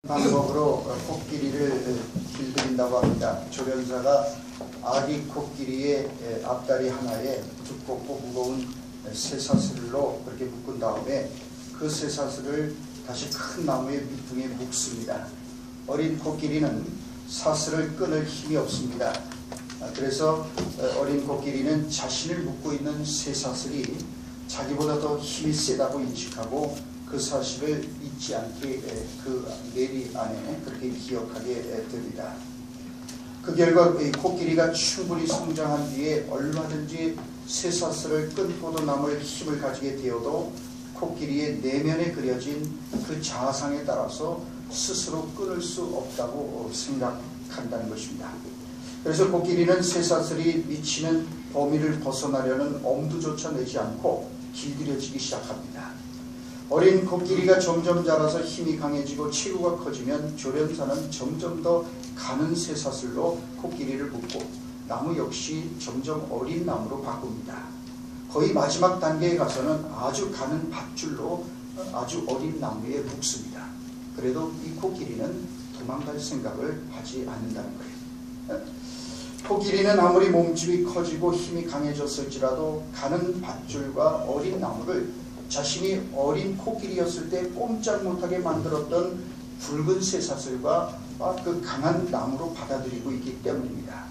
방법으로 코끼리를 길들인다고 합니다. 조련사가 아기 코끼리의 앞다리 하나에 두껍고 무거운 쇠사슬로 그렇게 묶은 다음에 그 쇠사슬을 다시 큰 나무의 밑둥에 묶습니다. 어린 코끼리는 사슬을 끊을 힘이 없습니다. 그래서 어린 코끼리는 자신을 묶고 있는 쇠사슬이 자기보다 더 힘이 세다고 인식하고 그 사실을 잊지 않게 그 내리 안에 그렇게 기억하게 됩니다. 그 결과 코끼리가 충분히 성장한 뒤에 얼마든지 쇠사슬을 끊고도 남을 힘을 가지게 되어도 코끼리의 내면에 그려진 그 자아상에 따라서 스스로 끊을 수 없다고 생각한다는 것입니다. 그래서 코끼리는 쇠사슬이 미치는 범위를 벗어나려는 엄두조차 내지 않고 길들여지기 시작합니다. 어린 코끼리가 점점 자라서 힘이 강해지고 체구가 커지면 조련사는 점점 더 가는 쇠사슬로 코끼리를 묶고 나무 역시 점점 어린 나무로 바꿉니다. 거의 마지막 단계에 가서는 아주 가는 밧줄로 아주 어린 나무에 묶습니다. 그래도 이 코끼리는 도망갈 생각을 하지 않는다는 거예요. 코끼리는 아무리 몸집이 커지고 힘이 강해졌을지라도 가는 밧줄과 어린 나무를 자신이 어린 코끼리였을 때 꼼짝 못하게 만들었던 붉은 쇠사슬과 그 강한 나무로 받아들이고 있기 때문입니다.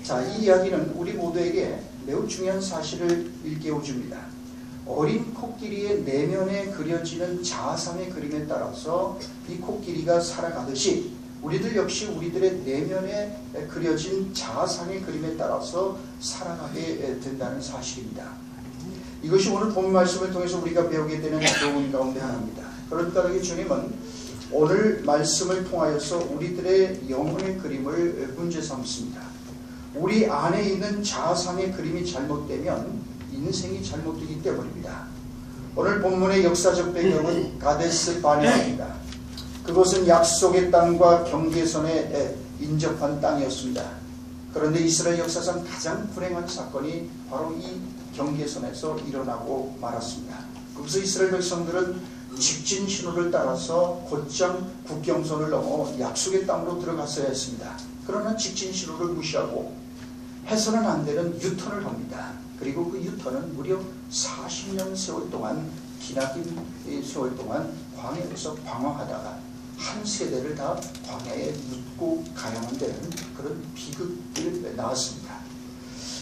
자, 이 이야기는 우리 모두에게 매우 중요한 사실을 일깨워줍니다. 어린 코끼리의 내면에 그려지는 자아상의 그림에 따라서 이 코끼리가 살아가듯이 우리들 역시 우리들의 내면에 그려진 자아상의 그림에 따라서 살아가게 된다는 사실입니다. 이것이 오늘 본 말씀을 통해서 우리가 배우게 되는 교훈 가운데 하나입니다. 그러니까 주님은 오늘 말씀을 통하여서 우리들의 영혼의 그림을 문제 삼습니다. 우리 안에 있는 자아상의 그림이 잘못되면 인생이 잘못되기 때문입니다. 오늘 본문의 역사적 배경은 가데스 바네아입니다. 그것은 약속의 땅과 경계선에 인접한 땅이었습니다. 그런데 이스라엘 역사상 가장 불행한 사건이 바로 이 경계선에서 일어나고 말았습니다. 그래서 이스라엘 백성들은 직진 신호를 따라서 곧장 국경선을 넘어 약속의 땅으로 들어갔어야 했습니다. 그러나 직진 신호를 무시하고 해서는 안 되는 유턴을 합니다. 그리고 그 유턴은 무려 40년 세월 동안 기나긴 세월 동안 광야에서 방황하다가 한 세대를 다 광야에 묻고 가야만 되는 그런 비극을 낳았습니다.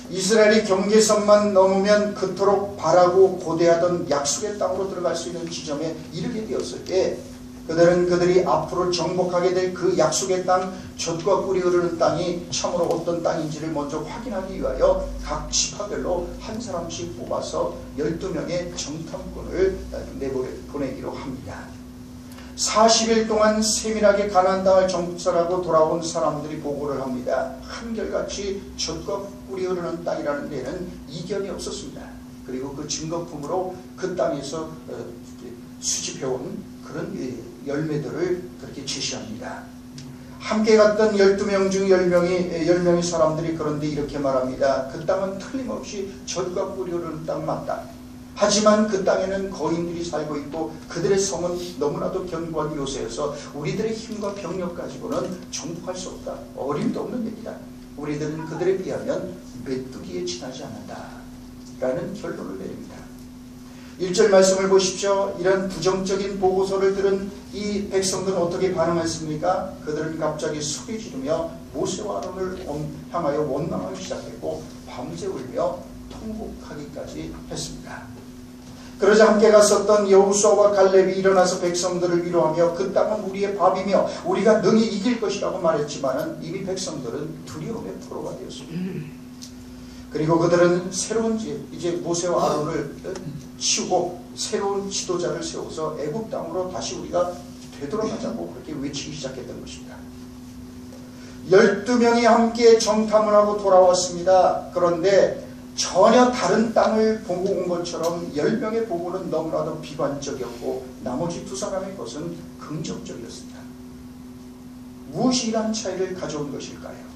이스라엘이 경계선만 넘으면 그토록 바라고 고대하던 약속의 땅으로 들어갈 수 있는 지점에 이르게 되었을 때 그들이 앞으로 정복하게 될 그 약속의 땅, 젖과 꿀이 흐르는 땅이 참으로 어떤 땅인지를 먼저 확인하기 위하여 각 지파별로 한 사람씩 뽑아서 12명의 정탐꾼을 보내기로 합니다. 40일 동안 세밀하게 가나안 땅을 정복하고 돌아온 사람들이 보고를 합니다. 한결같이 젖과 꿀이 흐르는 땅이라는 데는 이견이 없었습니다. 그리고 그 증거품으로 그 땅에서 수집해온 그런 열매들을 그렇게 제시합니다. 함께 갔던 12명 중 10명의 사람들이 그런데 이렇게 말합니다. 그 땅은 틀림없이 젖과 꿀이 흐르는 땅 맞다. 하지만 그 땅에는 거인들이 살고 있고 그들의 성은 너무나도 견고한 요새여서 우리들의 힘과 병력 가지고는 정복할 수 없다. 어림도 없는 얘기다. 우리들은 그들에 비하면 메뚜기에 지나지 않는다. 라는 결론을 내립니다. 1절 말씀을 보십시오. 이런 부정적인 보고서를 들은 이 백성들은 어떻게 반응했습니까? 그들은 갑자기 소리 지르며 모세와 아론을 향하여 원망하기 시작했고 밤새 울며 통곡하기까지 했습니다. 그러자 함께 갔었던 여호수아와 갈렙이 일어나서 백성들을 위로하며 그 땅은 우리의 밥이며 우리가 능히 이길 것이라고 말했지만 이미 백성들은 두려움의 포로가 되었습니다. 그리고 그들은 새로운 이제 모세와 아론을 치우고 새로운 지도자를 세워서 애굽 땅으로 다시 우리가 되돌아가자고 그렇게 외치기 시작했던 것입니다. 12명이 함께 정탐을 하고 돌아왔습니다. 그런데 전혀 다른 땅을 보고 온 것처럼 10명의 보고는 너무나도 비관적이었고 나머지 2사람의 것은 긍정적이었습니다. 무엇이 이러한 차이를 가져온 것일까요?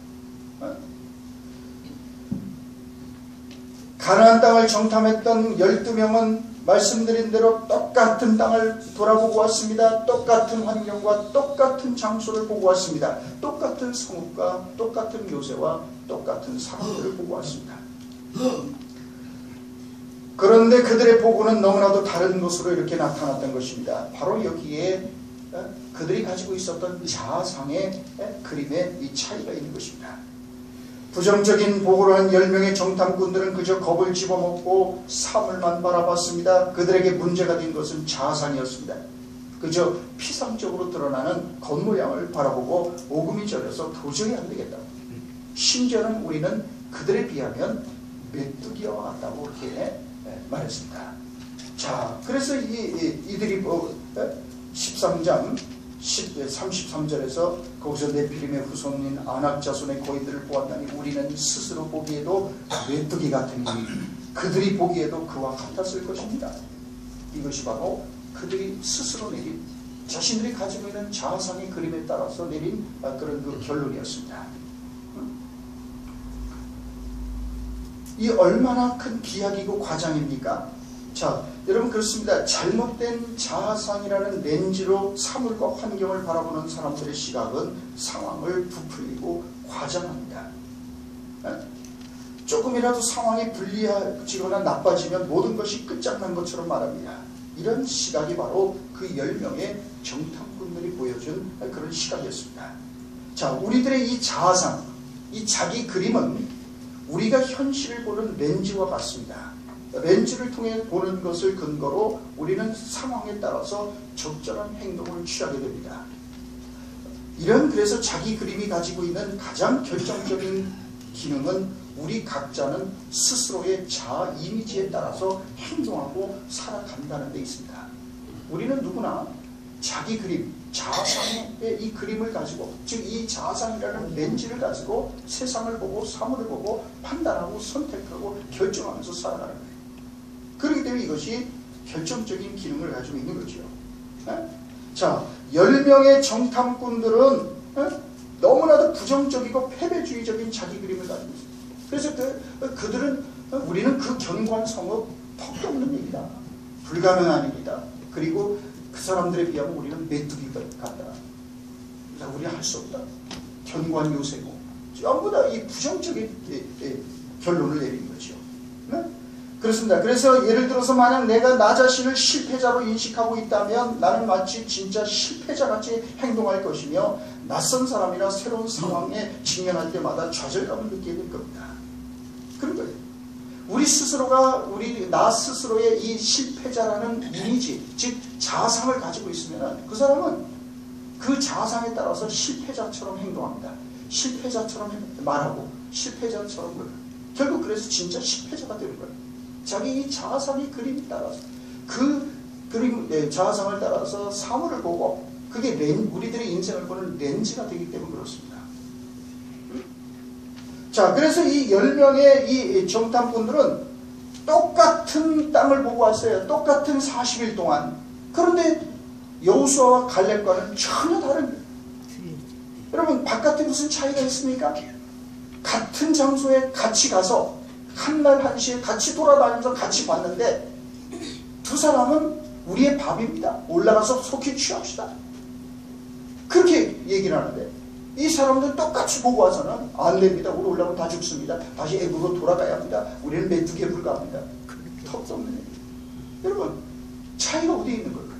가나안 땅을 정탐했던 12명은 말씀드린 대로 똑같은 땅을 돌아보고 왔습니다. 똑같은 환경과 똑같은 장소를 보고 왔습니다. 똑같은 성읍과 똑같은 묘세와 똑같은 사람들을 보고 왔습니다. 그런데 그들의 보고는 너무나도 다른 것으로 이렇게 나타났던 것입니다. 바로 여기에 그들이 가지고 있었던 자상의 그림에 이 차이가 있는 것입니다. 부정적인 보고를 한 10명의 정탐꾼들은 그저 겁을 집어먹고 사물만 바라봤습니다. 그들에게 문제가 된 것은 자상이었습니다. 그저 피상적으로 드러나는 겉모양을 바라보고 오금이 저려서 도저히 안 되겠다. 심지어는 우리는 그들에 비하면 메뚜기와 같다고 이렇게 말했습니다. 자, 그래서 이들이 13장 33절에서 거기서 네피림의 후손인 아낙 자손의 거인들을 보았다니 우리는 스스로 보기에도 메뚜기 같으니 그들이 보기에도 그와 같았을 것입니다. 이것이 바로 그들이 스스로 내린 자신들이 가지고 있는 자상의 그림에 따라서 내린 그런 그 결론이었습니다. 이 얼마나 큰 비약이고 과장입니까? 자, 여러분 그렇습니다. 잘못된 자상이라는 렌즈로 사물과 환경을 바라보는 사람들의 시각은 상황을 부풀리고 과장합니다. 조금이라도 상황이 불리해지거나 나빠지면 모든 것이 끝장난 것처럼 말합니다. 이런 시각이 바로 그 10명의 정탐꾼들이 보여준 그런 시각이었습니다. 자, 우리들의 이 자상, 이 자기 그림은 우리가 현실을 보는 렌즈와 같습니다. 렌즈를 통해 보는 것을 근거로 우리는 상황에 따라서 적절한 행동을 취하게 됩니다. 그래서 자기 그림이 가지고 있는 가장 결정적인 기능은 우리 각자는 스스로의 자아 이미지에 따라서 행동하고 살아간다는 데 있습니다. 우리는 누구나 자기 그림, 자아상의 이 그림을 가지고, 즉 이 자아상이라는 렌즈를 가지고 세상을 보고 사물을 보고 판단하고 선택하고 결정하면서 살아가는 거예요. 그렇기 때문에 이것이 결정적인 기능을 가지고 있는 거죠. 자, 10명의 정탐꾼들은 너무나도 부정적이고 패배주의적인 자기 그림을 가지고 있어요. 그래서 그들은 우리는 그 견고한 성읍 턱도 없는 일이다. 불가능한 일이다. 그리고 그 사람들에 비하면 우리는 메뚜기 같다. 우리는 할 수 없다. 견고한 요새고 전부 다 이 부정적인 결론을 내린 거죠. 네? 그렇습니다. 그래서 예를 들어서 만약 내가 나 자신을 실패자로 인식하고 있다면 나는 마치 진짜 실패자같이 행동할 것이며 낯선 사람이나 새로운 상황에 직면할 때마다 좌절감을 느끼게 될 겁니다. 그런 거예요. 우리 스스로가 나 스스로의 이 실패자라는 이미지, 즉 자아상을 가지고 있으면 그 사람은 그 자아상에 따라서 실패자처럼 행동합니다. 실패자처럼 말하고 실패자처럼 결국 그래서 진짜 실패자가 되는 거예요. 자기 이 자아상의 그림에 따라서 그 그림, 자아상을 따라서 사물을 보고 그게 우리들의 인생을 보는 렌즈가 되기 때문에 그렇습니다. 자, 그래서 이 10명의 이 정탐꾼들은 똑같은 땅을 보고 왔어요. 똑같은 40일 동안. 그런데 여호수아와 갈렙과는 전혀 다른 거예요. 여러분 바깥에 무슨 차이가 있습니까? 같은 장소에 같이 가서 한날 한시에 같이 돌아다니면서 같이 봤는데 두 사람은 우리의 밥입니다. 올라가서 속히 취합시다. 그렇게 얘기를 하는데 이 사람들은 똑같이 보고 와서는 안 됩니다. 우리 올라가면 다 죽습니다. 다시 애굽으로 돌아가야 합니다. 우리는 메뚜기에 불과합니다. 턱도 없는 얘기. 여러분 차이가 어디에 있는 걸까요?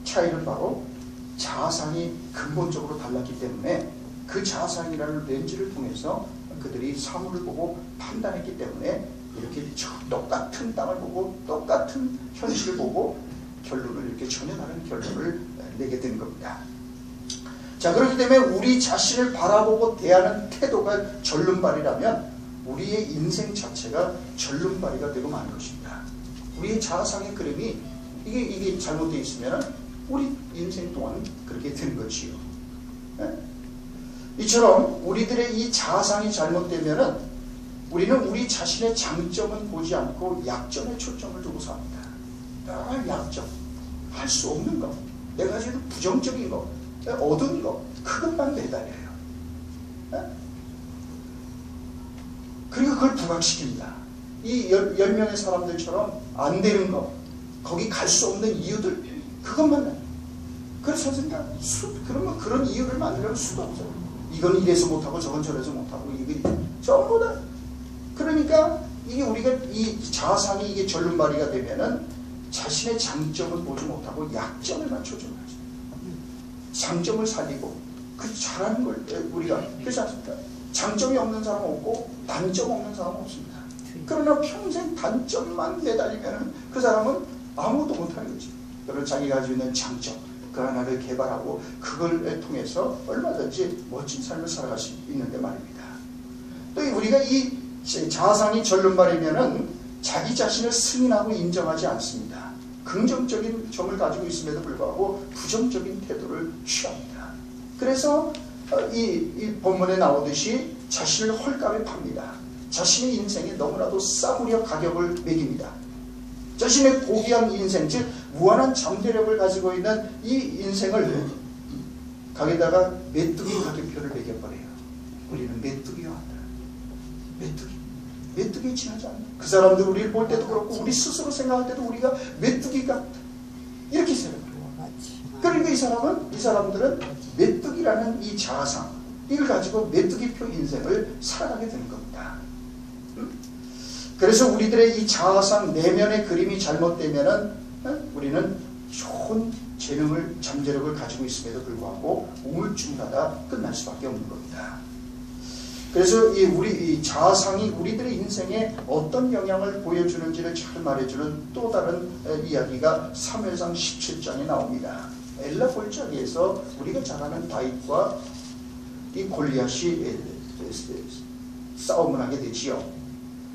차이는 바로 자아상이 근본적으로 달랐기 때문에 그 자아상이라는 렌즈를 통해서 그들이 사물을 보고 판단했기 때문에 이렇게 똑같은 땅을 보고 똑같은 현실을 보고 결론을 이렇게 전혀 다른 결론을 내게 된 겁니다. 자, 그렇기 때문에 우리 자신을 바라보고 대하는 태도가 절름발이라면 우리의 인생 자체가 절름발이가 되고 마는 것입니다. 우리의 자아상의 그림이 이게 잘못되어 있으면 우리 인생 또한 그렇게 되는 것이요. 네? 이처럼 우리들의 이 자아상이 잘못되면은 우리는 우리 자신의 장점은 보지 않고 약점에 초점을 두고 삽니다. 약점, 할 수 없는 것, 내가 가지고 부정적인 것, 얻은 것, 그것만 매달려요. 그리고 그걸 부각시킵니다. 이 10명의 사람들처럼 안 되는 거, 거기 갈 수 없는 이유들, 그것만. 그래서 선생님가 그러면 그런 이유를 만들려면 수도 없어요. 이건 이래서 못하고 저건 저래서 못하고 이게 전부 다. 그러니까 이게 우리가 이 자상이 이게 절름발이가 되면은 자신의 장점을 보지 못하고 약점에만 초점을 하죠. 장점을 살리고 그 잘하는 걸 우리가 그렇지 않습니까? 장점이 없는 사람은 없고 단점 없는 사람은 없습니다. 그러나 평생 단점만 매달리면 그 사람은 아무것도 못하는 거지. 그러나 자기가 가지고 있는 장점 그 하나를 개발하고 그걸 통해서 얼마든지 멋진 삶을 살아갈 수 있는데 말입니다. 또 우리가 이 자상이 절름발이면은 자기 자신을 승인하고 인정하지 않습니다. 긍정적인 점을 가지고 있음에도 불구하고 부정적인 태도를 취합니다. 그래서 이 본문에 나오듯이 자신을 헐값에 팝니다. 자신의 인생에 너무나도 싸구려 가격을 매깁니다. 자신의 고귀한 인생, 즉 무한한 잠재력을 가지고 있는 이 인생을 가게다가 메뚜기 가격표를 매겨버려요. 우리는 메뚜기와 같다. 메뚜기에 지나지 않는. 그 사람들 우리를 볼 때도 그렇고 우리 스스로 생각할 때도 우리가 메뚜기 같다. 이렇게 생각해요. 그러니까 이 사람들은 메뚜기라는 이 자상, 이걸 가지고 메뚜기표 인생을 살아가게 되는 겁니다. 그래서 우리들의 이 자아상 내면의 그림이 잘못되면은 우리는 좋은 재능을, 잠재력을 가지고 있음에도 불구하고 우물쭈물하다 끝날 수밖에 없는 겁니다. 그래서 이 자아상이 우리들의 인생에 어떤 영향을 보여주는지를 잘 말해주는 또 다른 이야기가 사무엘상 17장에 나옵니다. 엘라 골짜기에서 우리가 잘 아는 다윗과 이 골리앗이 싸움을 하게 되지요.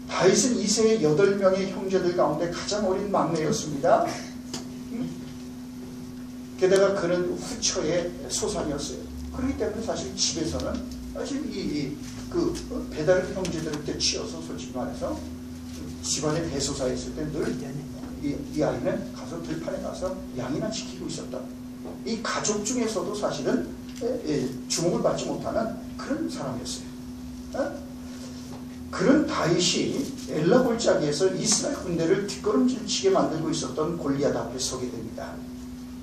다윗은 이세의 8명의 형제들 가운데 가장 어린 막내였습니다. 게다가 그는 후처의 소산이었어요. 그렇기 때문에 사실 집에서는 사실 그 배달 형제들한테 치여서 솔직히 말해서 집안에 대소사 있을 때 늘 이 아이는 가서 들판에 가서 양이나 지키고 있었다. 이 가족 중에서도 사실은 주목을 받지 못하는 그런 사람이었어요. 그런 다윗이 엘라 골짜기에서 이스라엘 군대를 뒷걸음질치게 만들고 있었던 골리앗 앞에 서게 됩니다.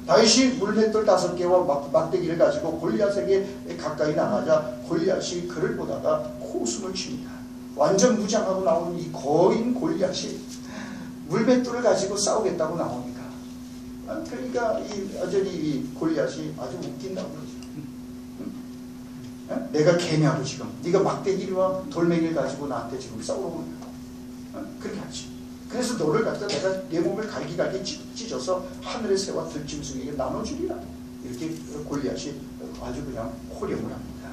다윗이 물맷돌 5개와 막대기를 가지고 골리앗에게 가까이 나가자 골리앗이 그를 보다가 호수를 칩니다. 완전 무장하고 나온 이 거인 골리앗이 물맷돌을 가지고 싸우겠다고 나오니까 그러니까 여전히 이 골리앗이 아주 웃긴다고 그러죠. 내가 개냐고 지금 네가 막대기와 돌멩이를 가지고 나한테 지금 싸우고 그렇게 하지. 그래서 너를 갖다 내가 내 몸을 갈기갈기 찢어서 하늘의 새와 들짐승에게 나눠주리라. 이렇게 골리앗이 아주 그냥 호령을 합니다.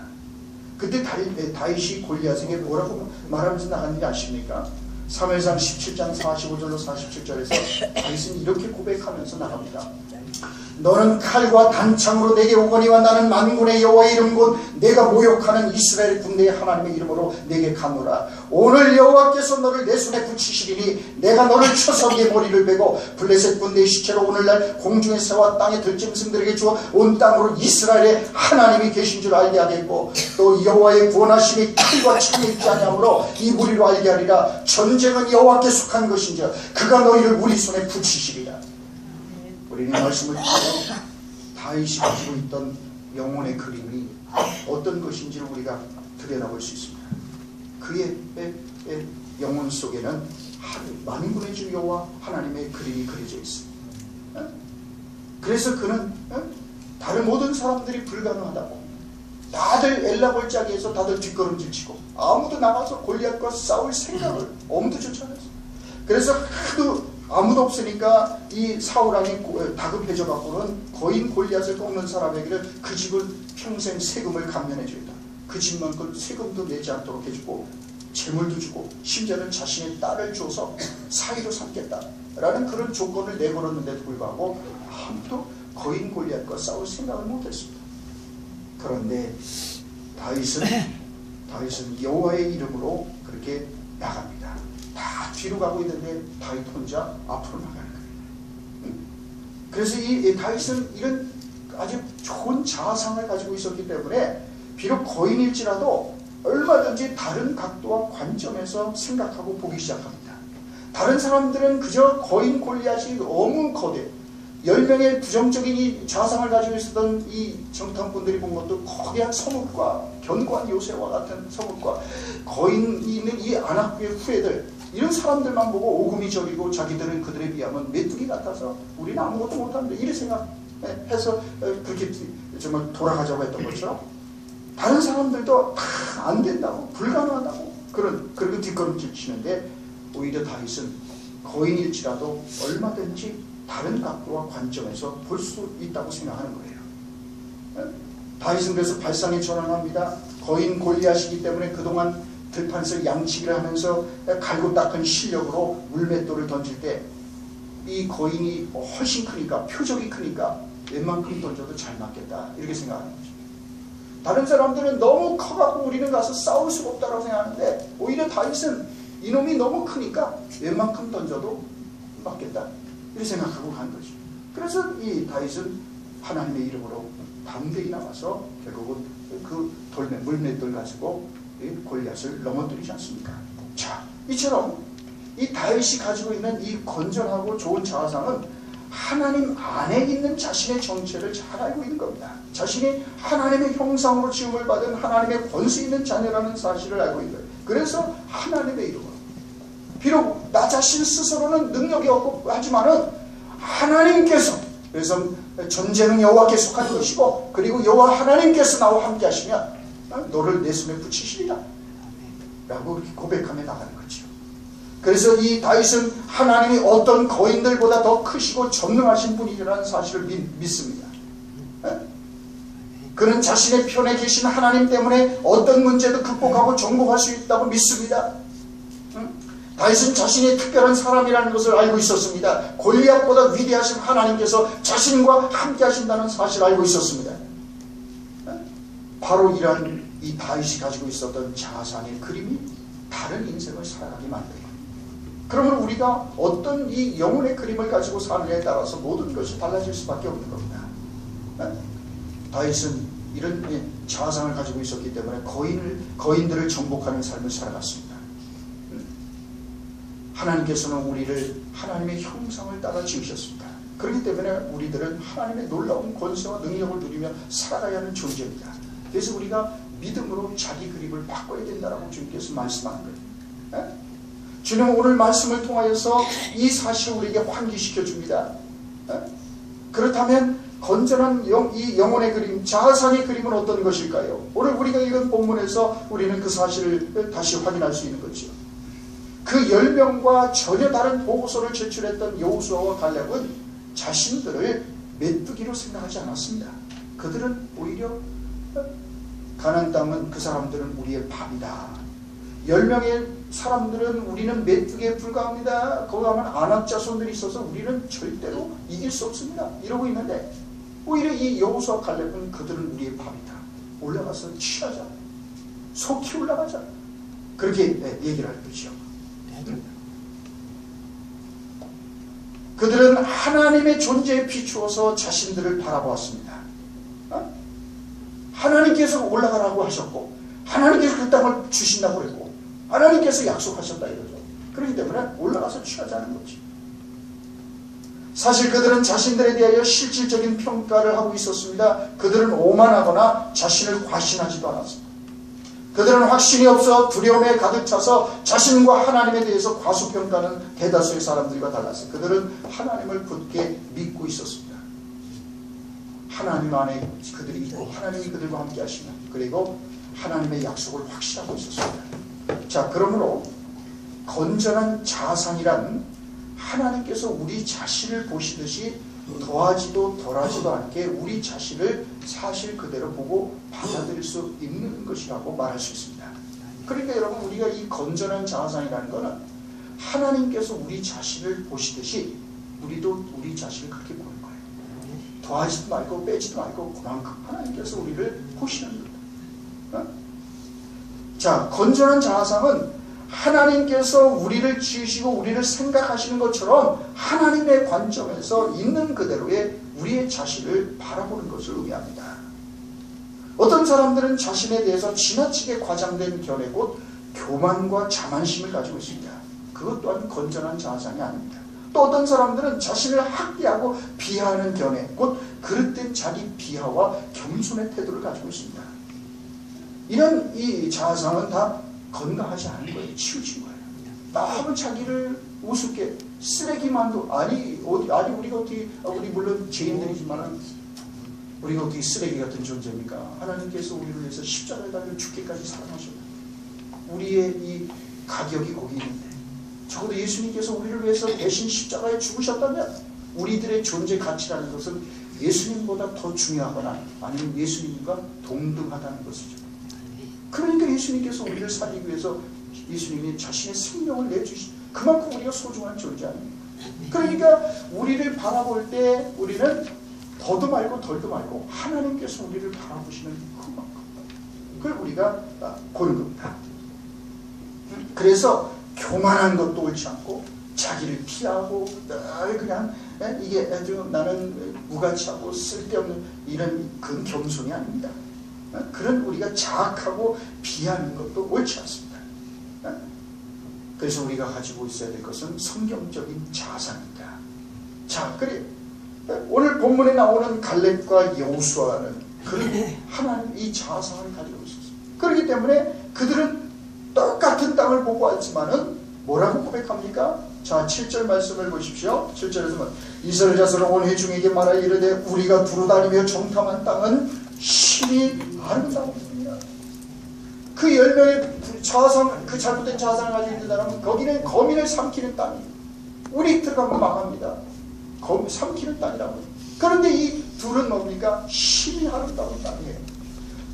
그때 다윗이 골리앗에게 뭐라고 말하면서 나갔는지 아십니까? 사무엘상 17장 45절로 47절에서 다윗은 이렇게 고백하면서 나갑니다. 너는 칼과 단창으로 내게 오거니와 나는 만군의 여호와의 이름 곧 내가 모욕하는 이스라엘 군대의 하나님의 이름으로 내게 가노라. 오늘 여호와께서 너를 내 손에 붙이시리니 내가 너를 쳐서 네 머리를 베고 블레셋 군대의 시체로 오늘날 공중의 새와 땅의 들짐승들에게 주어 온 땅으로 이스라엘의 하나님이 계신 줄 알게 하겠고 또 여호와의 구원하심이 칼과 창에 있지 아니하므로 이 무리로 알게 하리라. 전쟁은 여호와께 속한 것인지 그가 너희를 우리 손에 붙이시리라. 우리는 말씀을 듣고 다윗이 가지고 있던 영혼의 그림이 어떤 것인지를 우리가 들여다볼 수 있습니다. 그의 영혼 속에는 만군의 주 여호와 하나님의 그림이 그려져 있습니다. 그래서 그는 다른 모든 사람들이 불가능하다고 다들 엘라 골짜기에서 다들 뒷걸음질치고 아무도 나가서 골리앗과 싸울 생각을 엄두조차 안 했어요. 그래서 하도 아무도 없으니까 이 사울왕이 다급해져 갖고는 거인 골리앗을 꺾는 사람에게는 그 집을 평생 세금을 감면해 주겠다. 그 집만큼 세금도 내지 않도록 해주고 재물도 주고 심지어는 자신의 딸을 줘서 사위로 삼겠다라는 그런 조건을 내걸었는데도 불구하고 아무도 거인 골리앗과 싸울 생각을 못했습니다. 그런데 다윗은 여호와의 이름으로 그렇게 나갑니다. 다 뒤로 가고 있는데 다윗 혼자 앞으로 나가는 거예요. 그래서 이 다윗은 이런 아주 좋은 자아상을 가지고 있었기 때문에 비록 거인일지라도 얼마든지 다른 각도와 관점에서 생각하고 보기 시작합니다. 다른 사람들은 그저 거인 골리앗이 너무 거대, 10명의 부정적인 이 자상을 가지고 있었던 이 정탐꾼들이 본 것도 거대한 성읍과 견고한 요새와 같은 성읍과 거인이 있는 이 아낙의 후예들, 이런 사람들만 보고 오금이 저리고 자기들은 그들에 비하면 메뚜기 같아서 우리는 아무것도 못하는데 이렇게 생각해서 그렇게 정말 돌아가자고 했던 것처럼 다른 사람들도 안 된다고, 불가능하다고 그리고 뒷걸음질 치는데, 오히려 다윗은 거인일지라도 얼마든지 다른 각도와 관점에서 볼 수 있다고 생각하는 거예요. 다윗은 그래서 발상에 전환합니다. 거인 골리앗이기 때문에 그동안 들판에서 양치기를 하면서 갈고 닦은 실력으로 물맷돌을 던질 때 이 거인이 훨씬 크니까, 표적이 크니까 웬만큼 던져도 잘 맞겠다, 이렇게 생각하는 거죠. 다른 사람들은 너무 커갖고 우리는 가서 싸울 수가 없다고 생각하는데, 오히려 다윗은 이놈이 너무 크니까 웬만큼 던져도 맞겠다, 이렇게 생각하고 간 거죠. 그래서 이 다윗은 하나님의 이름으로 담대히 나와서 결국은 그 물맷돌 가지고 골리앗을 넘어뜨리지 않습니까? 자, 이처럼 이 다윗이 가지고 있는 이 건전하고 좋은 자아상은 하나님 안에 있는 자신의 정체를 잘 알고 있는 겁니다. 자신이 하나님의 형상으로 지음을 받은 하나님의 권수 있는 자녀라는 사실을 알고 있는 거예요. 그래서 하나님의 이름으로, 비록 나 자신 스스로는 능력이 없고 하지만은 하나님께서, 그래서 전쟁은 여호와께 속한 것이고, 그리고 여호와 하나님께서 나와 함께 하시면 너를 내 손에 붙이시리라 라고 고백하며 나가는 거죠. 그래서 이 다윗은 하나님이 어떤 거인들보다 더 크시고 전능하신 분이라는 사실을 믿습니다. 그는 자신의 편에 계신 하나님 때문에 어떤 문제도 극복하고 정복할 수 있다고 믿습니다. 다윗은 자신이 특별한 사람이라는 것을 알고 있었습니다. 골리앗보다 위대하신 하나님께서 자신과 함께 하신다는 사실을 알고 있었습니다. 바로 이런 이 다윗이 가지고 있었던 자아상의 그림이 다른 인생을 살아가게 만듭니다. 그러면 우리가 어떤 이 영혼의 그림을 가지고 사느냐에 따라서 모든 것이 달라질 수밖에 없는 겁니다. 다윗은 이런 자아상을 가지고 있었기 때문에 거인들을 정복하는 삶을 살아갔습니다. 하나님께서는 우리를 하나님의 형상을 따라 지으셨습니다. 그렇기 때문에 우리들은 하나님의 놀라운 권세와 능력을 누리며 살아가야 하는 존재입니다. 그래서 우리가 믿음으로 자기 그림을 바꿔야 된다고 주님께서 말씀하는 거예요. 주님은 오늘 말씀을 통하여서 이 사실을 우리에게 환기시켜 줍니다. 그렇다면 건전한 이 영혼의 그림, 자아상의 그림은 어떤 것일까요? 오늘 우리가 읽은 본문에서 우리는 그 사실을 다시 확인할 수 있는 거죠. 그 10명과 전혀 다른 보고서를 제출했던 여호수아와 갈렙은 자신들을 메뚜기로 생각하지 않았습니다. 그들은 오히려 가나안 땅은 그 사람들은 우리의 밥이다. 10명의 사람들은 우리는 메뚜기에 불과합니다. 거기 가면 아낙 자손들이 있어서 우리는 절대로 이길 수 없습니다. 이러고 있는데 오히려 이 여호수아 갈렙은 그들은 우리의 밥이다. 올라가서 취하자. 속히 올라가자. 그렇게 얘기를 할 거죠. 그들은 하나님의 존재에 비추어서 자신들을 바라보았습니다. 하나님께서 올라가라고 하셨고 하나님께서 그 땅을 주신다고 그랬고 하나님께서 약속하셨다 이거죠. 그렇기 때문에 올라가서 취하자는 거지. 사실 그들은 자신들에 대하여 실질적인 평가를 하고 있었습니다. 그들은 오만하거나 자신을 과신하지도 않았습니다. 그들은 확신이 없어 두려움에 가득 차서 자신과 하나님에 대해서 과소평가하는 대다수의 사람들과 달랐어요. 그들은 하나님을 굳게 믿고 있었습니다. 하나님 안에 그들이 있고 하나님이 그들과 함께 하시면, 그리고 하나님의 약속을 확신하고 있었습니다. 자, 그러므로 건전한 자아상이란 하나님께서 우리 자신을 보시듯이 더하지도 덜하지도 않게 우리 자신을 사실 그대로 보고 받아들일 수 있는 것이라고 말할 수 있습니다. 그러니까 여러분, 우리가 이 건전한 자아상이라는 것은 하나님께서 우리 자신을 보시듯이 우리도 우리 자신을 그렇게 보는 거예요. 더하지도 말고 빼지도 말고 그만큼 하나님께서 우리를 보시는 겁니다. 자, 건전한 자아상은 하나님께서 우리를 지으시고 우리를 생각하시는 것처럼 하나님의 관점에서 있는 그대로의 우리의 자신을 바라보는 것을 의미합니다. 어떤 사람들은 자신에 대해서 지나치게 과장된 견해, 곧 교만과 자만심을 가지고 있습니다. 그것 또한 건전한 자아상이 아닙니다. 또 어떤 사람들은 자신을 학대하고 비하하는 견해, 곧 그릇된 자기 비하와 겸손의 태도를 가지고 있습니다. 이런 이 자아상은 다 건강하지 않은 거예요. 치우친 거예요. 너무 자기를 우습게 쓰레기만도 아니 우리가 어떻게 우리 물론 죄인들이지만은 우리가 어떻게 쓰레기 같은 존재입니까? 하나님께서 우리를 위해서 십자가에 달려 죽기까지 사랑하셨다. 우리의 이 가격이 거기 있는데 적어도 예수님께서 우리를 위해서 대신 십자가에 죽으셨다면 우리들의 존재 가치라는 것은 예수님보다 더 중요하거나 아니면 예수님과 동등하다는 것이죠. 그러니까 예수님께서 우리를 살리기 위해서 예수님이 자신의 생명을 내주신 그만큼 우리가 소중한 존재 아닙니까? 그러니까 우리를 바라볼 때 우리는 더도 말고 덜도 말고 하나님께서 우리를 바라보시는 그만큼 그걸 우리가 보는 겁니다. 그래서 교만한 것도 옳지 않고 자기를 피하고 늘 그냥 이게 아주 나는 무가치하고 쓸데없는 이런 그런 겸손이 아닙니다. 그런 우리가 자학하고 비하는 것도 옳지 않습니다. 그래서 우리가 가지고 있어야 될 것은 성경적인 자아상입니다. 자, 그래 오늘 본문에 나오는 갈렙과 여호수아는 그런 하나님 이 자아상을 가지고 있었어요. 그렇기 때문에 그들은 똑같은 땅을 보고 왔지만은 뭐라고 고백합니까? 자, 7절 말씀을 보십시오. 7절에서 이스라엘 자손은 온 회중에게 말하여 이르되 우리가 두루다니며 정탐한 땅은 심히 아름다웠습니다. 그 10명의 자아상, 그 잘못된 자아상을 가지고 있는 사람은 거기는 거민을 삼키는 땅이에요. 우리 들어가면 망합니다. 삼키는 땅이라고 해요. 그런데 이 둘은 뭡니까? 심히 아름다운 땅이에요.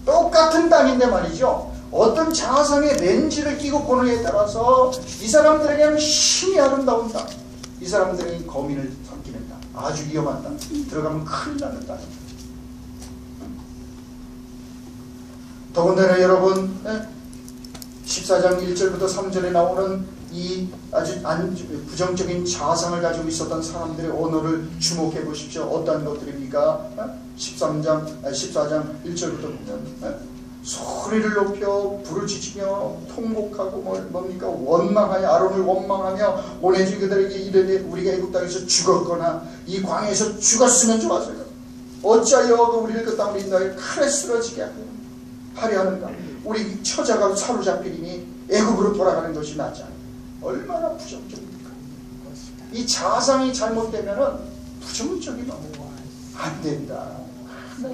똑같은 땅인데 말이죠. 어떤 자아상의 렌즈를 끼고 보느냐에 따라서 이 사람들에게는 심히 아름다운 땅, 이 사람들에게는 거민을 삼키는 땅, 아주 위험한 땅, 들어가면 큰일 나는 땅입니다. 더군다나 여러분 14장 1절부터 3절에 나오는 이 아주 부정적인 자아상을 가지고 있었던 사람들의 언어를 주목해 보십시오. 어떠한 것들입니까? 14장 1절부터 보면 소리를 높여 부르짖으며 통곡하고 뭡니까? 원망하여 아론을 원망하며 오네지 그들에게 이르되 우리가 애굽 땅에서 죽었거나 이 광야에서 죽었으면 좋았어요. 어찌하여 우리를 그 땅으로 인도하여 칼에 쓰러지게 하려 하는가? 우리 처자가 사로잡히리니 애굽으로 돌아가는 것이 낫지 않아. 얼마나 부정적입니까? 이 자아상이 잘못되면은 부정적이면 안 된다.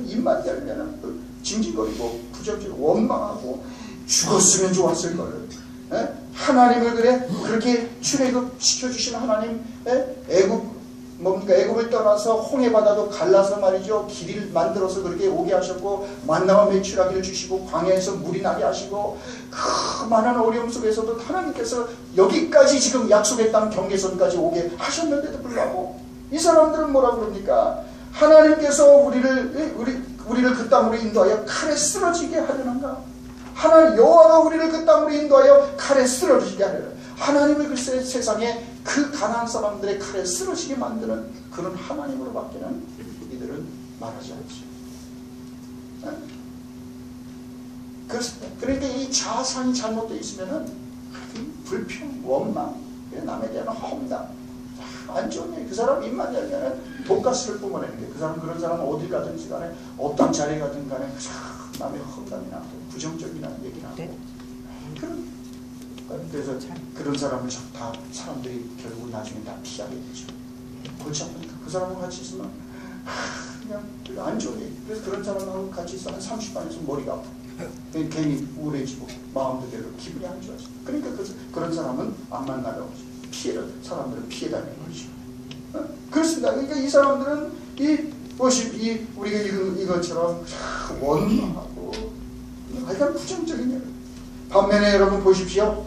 입만 열면은 징징거리고 부정적이고 원망하고 죽었으면 좋았을 걸. 하나님을 그렇게 출애굽 시켜주신 하나님, 애굽 뭡니까? 애굽을 떠나서 홍해 바다도 갈라서 말이죠. 길을 만들어서 그렇게 오게 하셨고 만나와 메추라기를 주시고 광야에서 물이 나게 하시고 그 많은 어려움 속에서도 하나님께서 여기까지 지금 약속의 땅 경계선까지 오게 하셨는데도 불구하고 이 사람들은 뭐라고 그럽니까? 하나님께서 우리를 그 땅으로 인도하여 칼에 쓰러지게 하려는가? 하나님 여호와가 우리를 그 땅으로 인도하여 칼에 쓰러지게 하려는 하나님을 글쎄 세상에 그 가나안 사람들의 칼에 쓰러지게 만드는 그런 하나님으로밖에는 이들은 말하지 않죠. 그러니까 이 자아상이 잘못되어 있으면은 불평, 원망, 남에 대한 험담, 안 좋은 얘기. 그 사람 입만 열면은 돈가스를 뿜어내는 게 그 사람 그런 사람은 어딜 가든지 간에 어떤 자리에 가든 간에 남의 험담이나 부정적인 얘기 나고 그래서 그런 사람을 다 사람들이 결국 나중에 다 피하게 되죠. 그렇지 않습니까? 그 사람하고 같이 있으면 그냥 안 좋은 얘기. 그래서 그런 사람하고 같이 있으면 30분 있으면 머리가 아파. 괜히 우울해지고 마음도 별로 기분이 안 좋아져. 그러니까 그런 사람은 안 만나려고 하죠. 사람들은 피해 다니는 거죠. 그렇습니다. 그러니까 이 사람들은 우리가 읽은 이것처럼 원망하고 하여간 부정적인 일. 반면에 여러분 보십시오.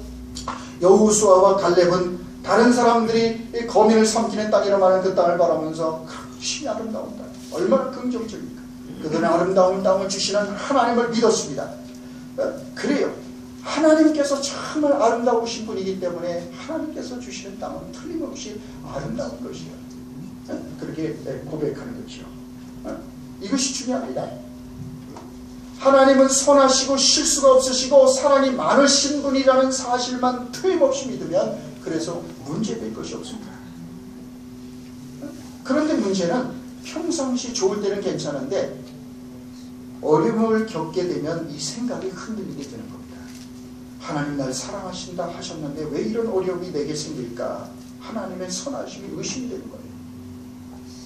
여호수아와 갈렙은 다른 사람들이 거민을 삼키는 땅이라 말하는 그 땅을 바라보면서 심히 아름다운 땅. 얼마나 긍정적입니까? 그들은 아름다운 땅을 주시는 하나님을 믿었습니다. 그래요. 하나님께서 정말 아름다우신 분이기 때문에 하나님께서 주시는 땅은 틀림없이 아름다운 것이에요. 그렇게 고백하는 거죠. 이것이 중요합니다. 하나님은 선하시고 실수가 없으시고 사랑이 많으신 분이라는 사실만 틀림없이 믿으면 그래서 문제될 것이 없습니다. 그런데 문제는 평상시 좋을 때는 괜찮은데 어려움을 겪게 되면 이 생각이 흔들리게 되는 겁니다. 하나님 날 사랑하신다 하셨는데 왜 이런 어려움이 내게 생길까? 하나님의 선하심이 의심이 되는 거예요.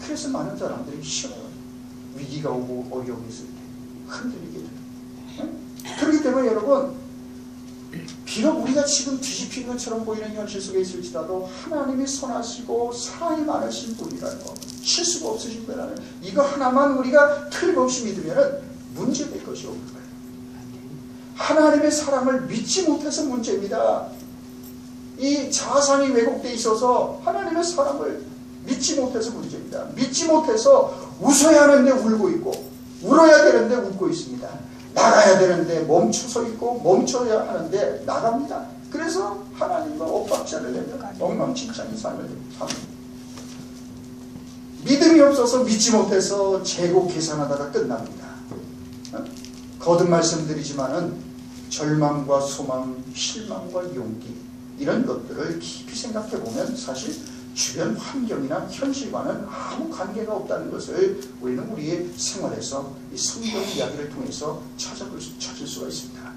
그래서 많은 사람들이 싫어요. 위기가 오고 어려움이 있을 때 흔들리게 돼요. 그렇기 때문에 여러분, 비록 우리가 지금 뒤집힌 것처럼 보이는 현실 속에 있을지라도 하나님이 선하시고 사랑이 많으신 분이라는 거, 실수가 없으신 분이라는 이거 하나만 우리가 틀림없이 믿으면 문제될 것이 없는 거예요. 하나님의 사랑을 믿지 못해서 문제입니다. 이 자상이 왜곡되어 있어서 하나님의 사랑을 믿지 못해서 문제입니다. 믿지 못해서 웃어야 하는데 울고 있고 울어야 되는데 웃고 있습니다. 나가야 되는데 멈춰서 있고 멈춰야 하는데 나갑니다. 그래서 하나님과 엇박자를 내며 엉망진창인 삶을 삽니다. 믿음이 없어서 믿지 못해서 재고 계산하다가 끝납니다. 거듭 말씀드리지만은 절망과 소망, 실망과 용기 이런 것들을 깊이 생각해 보면 사실 주변 환경이나 현실과는 아무 관계가 없다는 것을 우리는 우리의 생활에서 이 성경 이야기를 통해서 찾을 수가 있습니다.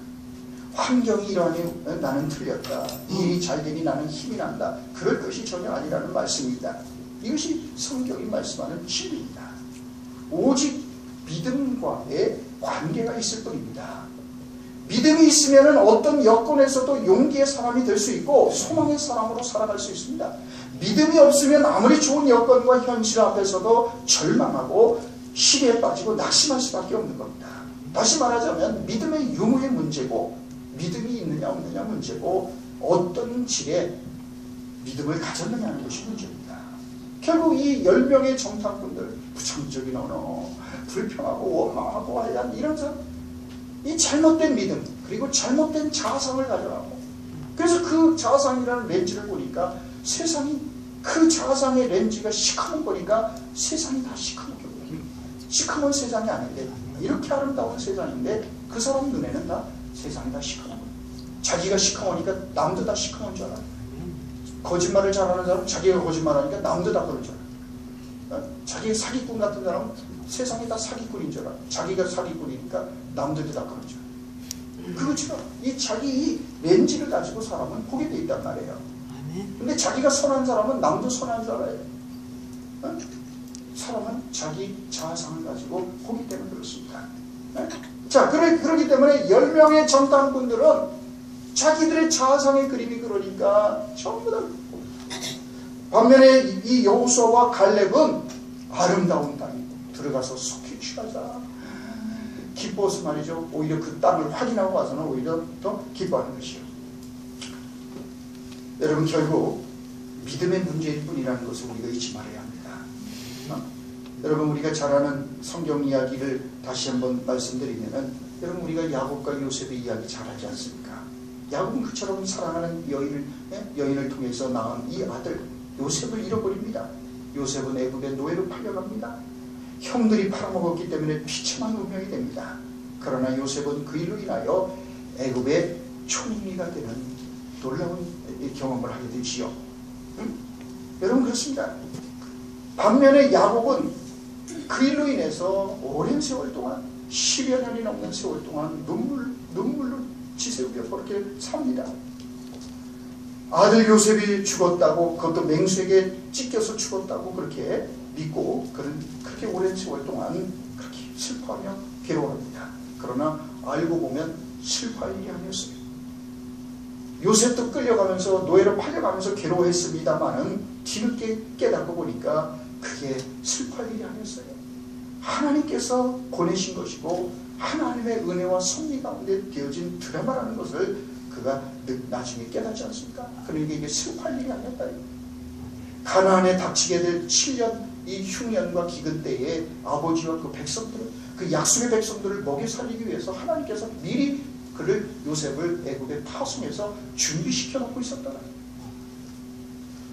환경이 이러니 나는 틀렸다. 일이 잘 되니 나는 힘이 난다. 그럴 것이 전혀 아니라는 말씀입니다. 이것이 성경이 말씀하는 진리입니다. 오직 믿음과의 관계가 있을 뿐입니다. 믿음이 있으면 어떤 여건에서도 용기의 사람이 될 수 있고 소망의 사람으로 살아갈 수 있습니다. 믿음이 없으면 아무리 좋은 여건과 현실 앞에서도 절망하고 시리에 빠지고 낙심할 수밖에 없는 겁니다. 다시 말하자면 믿음의 유무의 문제고 믿음이 있느냐 없느냐 문제고 어떤 질의 믿음을 가졌느냐는 것이 문제입니다. 결국 이 10명의 정탐꾼들 부정적인 언어, 불평하고 원망하고 하여간 이런 사람, 이 잘못된 믿음 그리고 잘못된 자상을 가져가고 그래서 그 자상이라는 렌즈를 보니까 세상이 그 자상의 렌즈가 시커먼 거니까 세상이 다 시커멓게 보여요. 시커먼 세상이 아닌데 이렇게 아름다운 세상인데 그 사람 눈에는 다 세상이 다 시커먼 거예요. 자기가 시커머니까 남도 다 시커먼 줄 알아요. 거짓말을 잘하는 사람은 자기가 거짓말하니까 남도 다 그런 줄 알아요. 자기가 사기꾼 같은 사람은 세상이 다 사기꾼인 줄 알아요. 자기가 사기꾼이니까 남들도 다 그런 줄 알아요. 그렇죠. 이 자기 렌즈를 가지고 사람은 보게 돼 있단 말이에요. 근데 자기가 선한 사람은 남도 선한 줄 알아요. 사람은 자기 자아상을 가지고 보기 때문에 그렇습니다. 자, 그렇기 때문에 10명의 정탐꾼들은 자기들의 자아상의 그림이 그러니까 전부 다 반면에 이 여호수아와 갈렙은 아름다운 땅이고 들어가서 속히 취하자 기뻐서 말이죠. 오히려 그 땅을 확인하고 와서는 오히려 더 기뻐하는 것이요. 여러분 결국 믿음의 문제일 뿐이라는 것을 우리가 잊지 말아야 합니다. 여러분 우리가 잘 아는 성경 이야기를 다시 한번 말씀드리면은 여러분 우리가 야곱과 요셉의 이야기 잘 하지 않습니까? 야곱은 그처럼 사랑하는 여인을 통해서 낳은 이 아들 요셉을 잃어버립니다. 요셉은 애굽의 노예로 팔려갑니다. 형들이 팔아먹었기 때문에 비참한 운명이 됩니다. 그러나 요셉은 그 일로 인하여 애굽의 총리가 되는 놀라운 경험을 하게 되지요. 여러분 그렇습니다. 반면에 야곱은 그 일로 인해서 오랜 세월 동안 10여 년이 넘는 세월 동안 눈물로 지새우며 그렇게 삽니다. 아들 요셉이 죽었다고 그것도 맹수에게 찢겨서 죽었다고 그렇게 믿고 그렇게 오랜 세월 동안 그렇게 슬퍼하며 괴로워합니다. 그러나 알고 보면 슬퍼할 일이 아니었어요. 요셉도 끌려가면서 노예로 팔려가면서 괴로워했습니다마는 뒤늦게 깨닫고 보니까 그게 슬퍼할 일이 아니었어요. 하나님께서 보내신 것이고 하나님의 은혜와 섭리 가운데 되어진 드라마라는 것을 그가 나중에 깨닫지 않습니까? 그러니까 이게 슬퍼할 일이 아니었다. 가나안에 닥치게 될 7년 이 흉년과 기근 때에 아버지와 그 백성들을 그 약속의 백성들을 먹여 살리기 위해서 하나님께서 미리 그를 요셉을 애굽에 파송해서 준비시켜 놓고 있었다.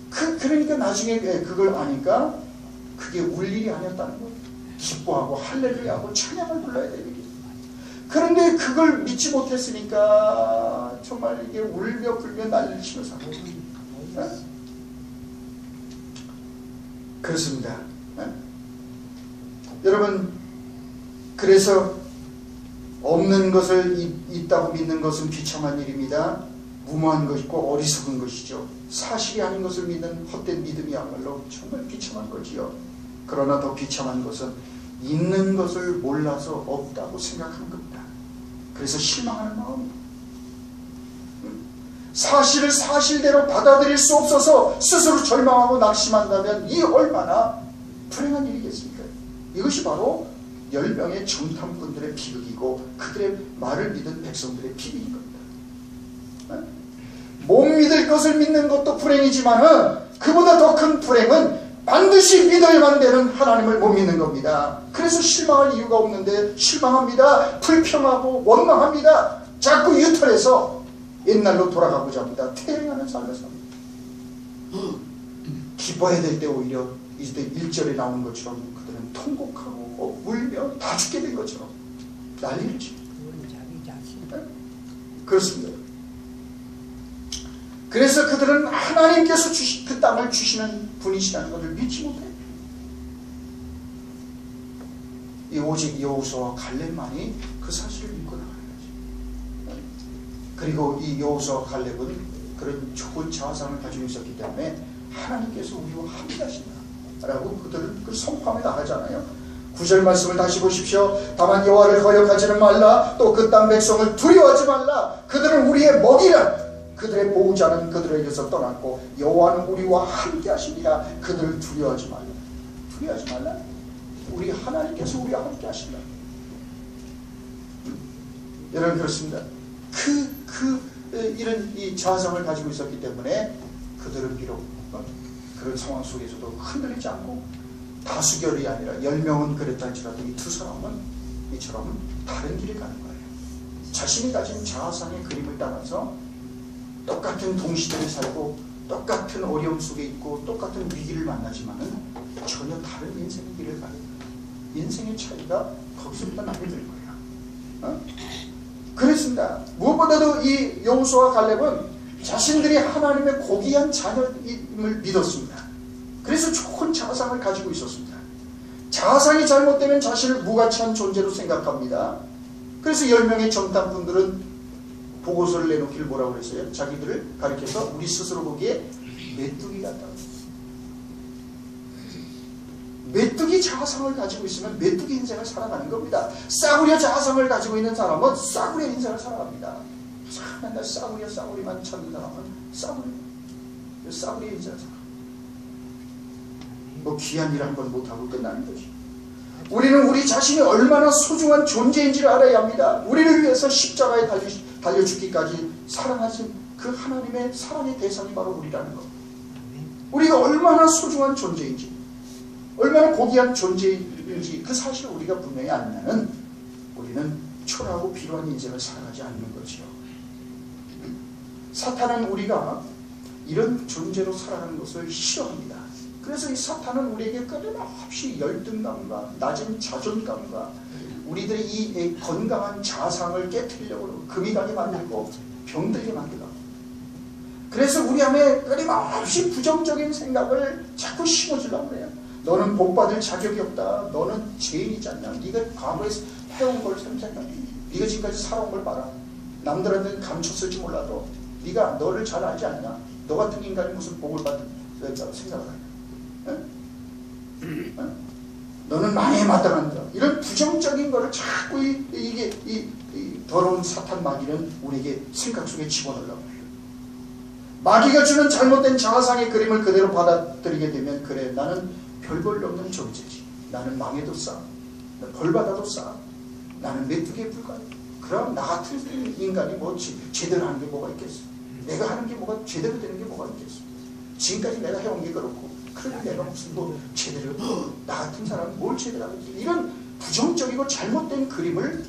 그러니까 나중에 그걸 아니까 그게 울 일이 아니었다는 거예요. 기뻐하고 할렐루야하고 찬양을 불러야 되는 게. 그런데 그걸 믿지 못했으니까 정말 이게 울며 불며 난리를 치면서 그렇습니다. 여러분, 그래서 없는 것을 있다고 믿는 것은 비참한 일입니다. 무모한 것이고 어리석은 것이죠. 사실이 아닌 것을 믿는 헛된 믿음이야말로 정말 비참한 거지요. 그러나 더 비참한 것은 있는 것을 몰라서 없다고 생각하는 겁니다. 그래서 실망하는 마음입니다. 사실을 사실대로 받아들일 수 없어서 스스로 절망하고 낙심한다면 이 얼마나 불행한 일이겠습니까? 이것이 바로 10명의 정탐꾼들의 비극이고 그들의 말을 믿은 백성들의 비극인 겁니다. 못 믿을 것을 믿는 것도 불행이지만 그보다 더 큰 불행은 반드시 믿어야만 되는 하나님을 못 믿는 겁니다. 그래서 실망할 이유가 없는데 실망합니다. 불평하고 원망합니다. 자꾸 유턴해서 옛날로 돌아가고자 합니다. 퇴행하는 삶을 삽니다. 기뻐해야 될 때 오히려 이때 1절에 나오는 것처럼 그들은 통곡하고 울며 다 죽게 된 것처럼 난리를 치고 그렇습니다. 그래서 그들은 하나님께서 그 땅을 주시는 분이시라는 것을 믿지 못해요. 오직 여호수아와 갈렙만이 그 사실을 믿고 나가는 거죠. 그리고 이 여호수아와 갈렙은 그런 좋은 자아상을 가지고 있었기 때문에 하나님께서 우리와 함께 하신다라고 그들은 그 선포하며 나가잖아요. 9절 말씀을 다시 보십시오. 다만 여호와를 거역하지는 말라. 또 그 땅 백성을 두려워하지 말라. 그들은 우리의 먹이라. 그들의 보호자는 그들에게서 떠났고 여호와는 우리와 함께 하시니라. 그들을 두려워하지 말라. 두려워하지 말라. 우리 하나님께서 우리와 함께 하신다. 여러분, 그렇습니다. 이런 이 자아상을 가지고 있었기 때문에 그들은 비록 그런 상황 속에서도 흔들리지 않고 다수결이 아니라 10명은 그랬다 할지라도 이 두 사람은 이처럼 다른 길을 가는 거예요. 자신이 가진 자아상의 그림을 따라서 똑같은 동시대에 살고 똑같은 어려움 속에 있고 똑같은 위기를 만나지만은 전혀 다른 인생의 길을 가는 거예요. 인생의 차이가 거기서부터 나게 될 거예요. 그렇습니다. 무엇보다도 이 여호수아와 갈렙은 자신들이 하나님의 고귀한 자녀임을 믿었습니다. 그래서 좋은 자아상을 가지고 있었습니다. 자아상이 잘못되면 자신을 무가치한 존재로 생각합니다. 그래서 10명의 정탐꾼들은 보고서를 내놓기를 뭐라고 그랬어요? 자기들을 가리켜서 우리 스스로 보기에 메뚜기 같다. 메뚜기 자아상을 가지고 있으면 메뚜기 인생을 살아가는 겁니다. 싸구려 자아상을 가지고 있는 사람은 싸구려 인생을 살아갑니다. 맨날 싸구리만 찾는 사람은 싸구려 인생을 살아. 뭐 귀한 일 한 번 못하고 끝나는 거지. 우리는 우리 자신이 얼마나 소중한 존재인지를 알아야 합니다. 우리를 위해서 십자가에 달려 죽기까지 사랑하신 그 하나님의 사랑의 대상이 바로 우리라는 것. 우리가 얼마나 소중한 존재인지, 얼마나 고귀한 존재인지 그 사실을 우리가 분명히 알면은 우리는 초라하고 비루한 인생을 살아가지 않는 거지요. 사탄은 우리가 이런 존재로 살아가는 것을 싫어합니다. 그래서 이 사탄은 우리에게 끊임없이 열등감과 낮은 자존감과 우리들의 이 건강한 자상을 깨트리려고 금이 가게 만들고 병들게 만들고, 그래서 우리 안에 끊임없이 부정적인 생각을 자꾸 심어주려고 해요. 너는 복받을 자격이 없다. 너는 죄인이지 않냐. 네가 과거에 해온 걸 생각해. 네가 지금까지 살아온 걸 봐라. 남들한테는 감췄을지 몰라도 네가 너를 잘 알지 않냐. 너 같은 인간이 무슨 복을 받을 생각을 하냐. 응? 응? 너는 망해에 마땅한다. 이런 부정적인 거를 자꾸 이 더러운 사탄 마귀는 우리에게 생각 속에 집어넣으려고 해요. 마귀가 주는 잘못된 자아상의 그림을 그대로 받아들이게 되면, 그래, 나는 별 볼일 없는 존재지. 나는 망해도 싸. 벌받아도 싸. 나는 메뚜기에 불과해. 그럼 나 같은 인간이 뭐 제대로 하는 게 뭐가 있겠어. 내가 하는 게 뭐가 제대로 되는 게 뭐가 있겠어. 지금까지 내가 해온 게 그렇고, 그러니 내가 무슨 뭐 제대로, 나 같은 사람은 뭘 제대로 하겠지. 이런 부정적이고 잘못된 그림을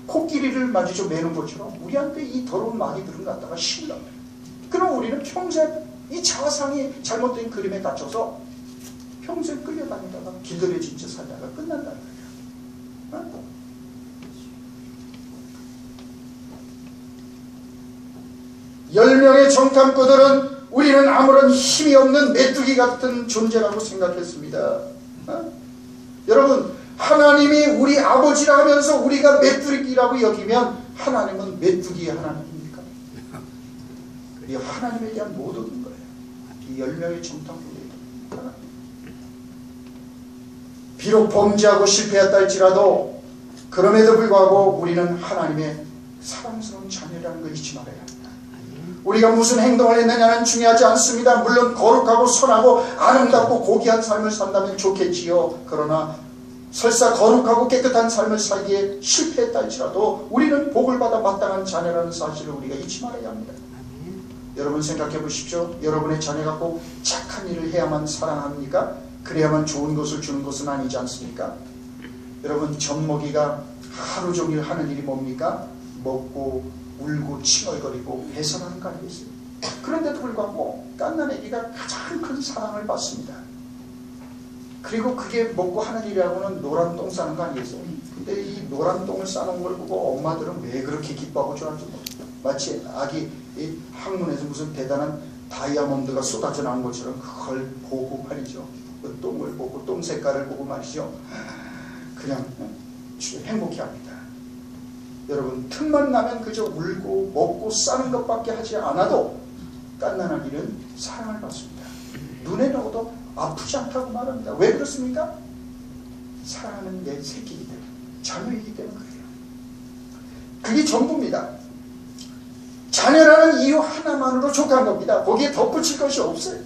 코끼리를 마주쳐 매는 것처럼 우리한테 이 더러운 마귀들은 갖다가 심으려고 해요. 그럼 우리는 평생 이 자아상이 잘못된 그림에 갇혀서 평생 끌려다니다가 길들여진 채 살다가 끝난다는 거예요. 10명의 정탐꾼들은 우리는 아무런 힘이 없는 메뚜기 같은 존재라고 생각했습니다. 여러분, 하나님이 우리 아버지라 하면서 우리가 메뚜기라고 여기면 하나님은 메뚜기의 하나님입니까? 이 하나님에 대한 모독인 거예요. 이 10명의 정탐꾼들이 하나님. 비록 범죄하고 실패했다 할지라도 그럼에도 불구하고 우리는 하나님의 사랑스러운 자녀라는 걸 잊지 말아야 합니다. 우리가 무슨 행동을 했느냐는 중요하지 않습니다. 물론 거룩하고 선하고 아름답고 고귀한 삶을 산다면 좋겠지요. 그러나 설사 거룩하고 깨끗한 삶을 살기에 실패했다 할지라도 우리는 복을 받아 마땅한 자녀라는 사실을 우리가 잊지 말아야 합니다. 여러분 생각해 보십시오. 여러분의 자녀가 꼭 착한 일을 해야만 사랑합니까? 그래야만 좋은 것을 주는 것은 아니지 않습니까? 여러분, 젖먹이가 하루 종일 하는 일이 뭡니까? 먹고 울고 칭얼거리고 배설하는 거 아니겠어요? 그런데도 불구하고 갓난아기가 가장 큰 사랑을 받습니다. 그리고 그게 먹고 하는 일이라고는 노란 똥 싸는 거 아니겠어요? 근데 이 노란 똥을 싸는 걸 보고 엄마들은 왜 그렇게 기뻐하고 좋아하는지 모르겠어요. 마치 아기 이 항문에서 무슨 대단한 다이아몬드가 쏟아져 나온 것처럼 그걸 보고 말이죠. 그 똥을 보고 똥 색깔을 보고 말이죠. 그냥 행복해합니다. 여러분, 틈만 나면 그저 울고 먹고 싸는 것밖에 하지 않아도 갓난아기는 사랑을 받습니다. 눈에 넣어도 아프지 않다고 말합니다. 왜 그렇습니까? 사랑하는 내 새끼이기 때문에, 자녀이기 때문에 그래요. 그게 전부입니다. 자녀라는 이유 하나만으로 족한 겁니다. 거기에 덧붙일 것이 없어요.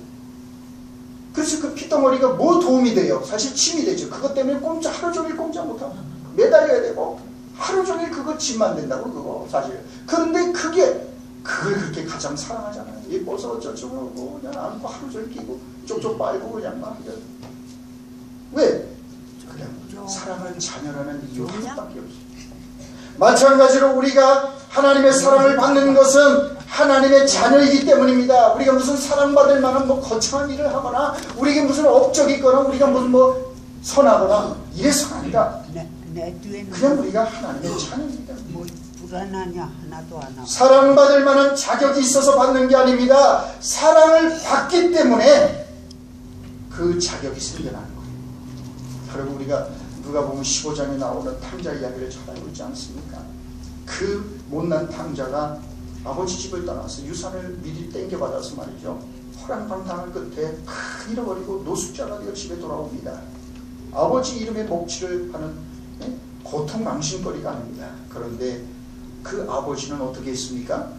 그래서 그 피덩어리가 뭐 도움이 돼요? 사실 침이 되죠. 그것 때문에 하루 종일 꼼짝 못하고 매달려야 되고 하루 종일 그거 짐만 된다고 그거 사실. 그런데 그걸 그렇게 가장 사랑하잖아요. 예뻐서 어쩌고 그냥 안고 하루 종일 끼고 쪽쪽 빨고 그냥 막. 왜? 그냥 사랑하는 자녀라는 이유 하나밖에 없어요. 마찬가지로 우리가 하나님의 사랑을 받는 것은 하나님의 자녀이기 때문입니다. 우리가 무슨 사랑받을 만한 뭐 거창한 일을 하거나 우리에게 무슨 업적이 있거나 우리가 무슨 뭐 선하거나 이래서가 아니라 그냥 우리가 하나님의 자녀입니다. 뭐 불안하냐 하나도 안 하고 사랑받을 만한 자격이 있어서 받는 게 아닙니다. 사랑을 받기 때문에 그 자격이 생겨나는 거예요. 그리고 우리가 누가복음 15장에 나오는 탕자 이야기를 잘 알고 있지 않습니까? 그 못난 탕자가 아버지 집을 떠나서 유산을 미리 땡겨받아서 말이죠. 호랑방탕한 끝에 잃어버리고 노숙자가 되어 집에 돌아옵니다. 아버지 이름에 목취를 하는 고통망신거리가 아닙니다. 그런데 그 아버지는 어떻게 했습니까?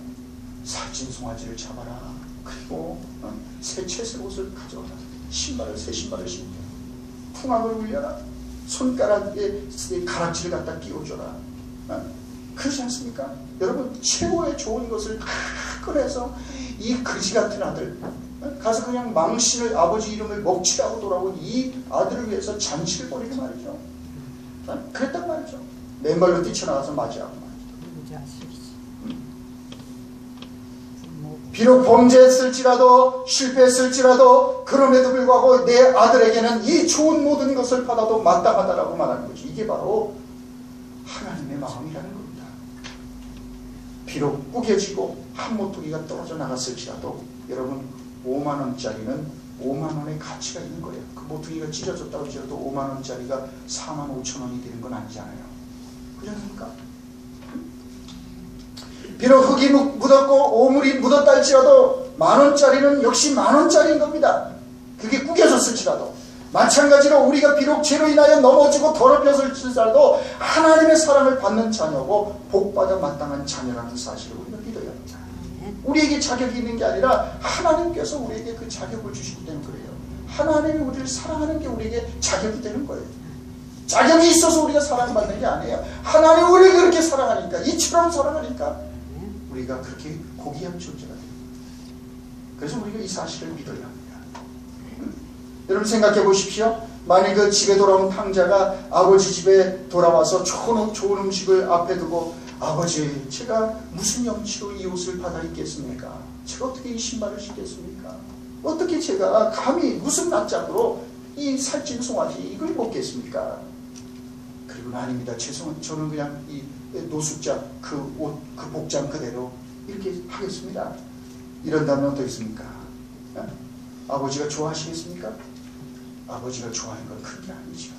살찐 송아지를 잡아라. 그리고 새 채색 옷을 가져와라. 새 신발을 신고 풍악을 울려라. 손가락에 가락지를 갖다 끼워줘라. 그렇지 않습니까? 여러분, 최고의 좋은 것을 다 꺼내서 이 그지 같은 아들 가서 그냥 망신을 아버지 이름을 먹칠하고 돌아온 이 아들을 위해서 잔치를 벌이고 말이죠. 그랬단 말이죠. 맨발로 뛰쳐나가서 맞이하고 말이죠. 비록 범죄했을지라도 실패했을지라도 그럼에도 불구하고 내 아들에게는 이 좋은 모든 것을 받아도 마땅하다라고 말하는 거죠. 이게 바로 하나님의 마음이라는 겁니다. 비록 구겨지고 한 모퉁이가 떨어져 나갔을지라도 여러분 5만원짜리는 5만원의 가치가 있는 거예요. 그 모퉁이가 찢어졌다고 할지라도 5만원짜리가 45,000원이 되는 건 아니잖아요. 그렇지 않습니까? 비록 흙이 묻었고 오물이 묻었다 할지라도 만원짜리는 역시 만원짜리인 겁니다. 그게 구겨졌을지라도. 마찬가지로 우리가 비록 죄로 인하여 넘어지고 더럽혀질지라도 하나님의 사랑을 받는 자녀고 복받아 마땅한 자녀라는 사실을 우리가 믿어야 합니다. 우리에게 자격이 있는 게 아니라 하나님께서 우리에게 그 자격을 주시기 때문에 그래요. 하나님이 우리를 사랑하는 게 우리에게 자격이 되는 거예요. 자격이 있어서 우리가 사랑받는 게 아니에요. 하나님이 우리를 그렇게 사랑하니까, 이처럼 사랑하니까 우리가 그렇게 고귀한 존재가 됩니다. 그래서 우리가 이 사실을 믿어야 합니다. 여러분 생각해 보십시오. 만약 그 집에 돌아온 탕자가 아버지 집에 돌아와서 좋은 음식을 앞에 두고 아버지, 제가 무슨 염치로 이 옷을 받아 입겠습니까? 제가 어떻게 이 신발을 신겠습니까? 어떻게 제가 감히 무슨 낯짝으로 이 살찐 송아지 이걸 먹겠습니까? 그리고는 아닙니다. 저는 그냥 이 노숙자 그 옷, 그 복장 그대로 이렇게 하겠습니다. 이런다면 어떻겠습니까? 아버지가 좋아하시겠습니까? 아버지가 좋아하는 건 그게 아니죠.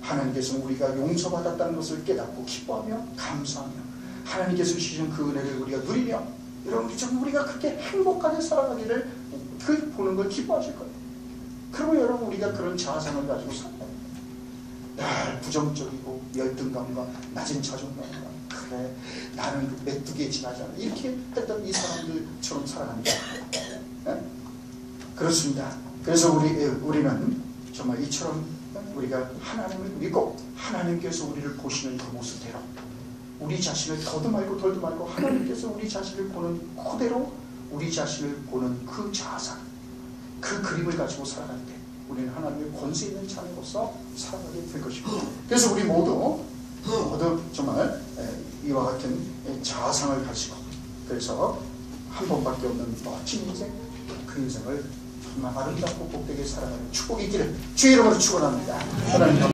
하나님께서는 우리가 용서받았다는 것을 깨닫고 기뻐하며 감사하며 하나님께서 주신 그 은혜를 우리가 누리며 여러분 좀 우리가 그렇게 행복하게 살아가기를 그 보는 걸 기뻐하실 거예요. 그러면 여러분 우리가 그런 자아상을 가지고 살아요. 늘 부정적이고 열등감과 낮은 자존감과 그래 나는 메뚜기에 지나지 않아 이렇게 했던 이 사람들처럼 살아갑니다. 그렇습니다. 그래서 우리는 정말 이처럼 우리가 하나님을 믿고 하나님께서 우리를 보시는 그 모습대로 우리 자신을 더도 말고 덜도 말고 하나님께서 우리 자신을 보는 그대로 우리 자신을 보는 그 자아상 그 그림을 가지고 살아갈 때 우리는 하나님의 권세 있는 자녀로서 살아가게 될 것입니다. 그래서 우리 모두 정말 이와 같은 자아상을 가지고 그래서 한 번밖에 없는 멋진 인생 그 인생을 정말 아름답고 복되게 살아가는 축복이 있기를 주의 이름으로 축원합니다. 하나님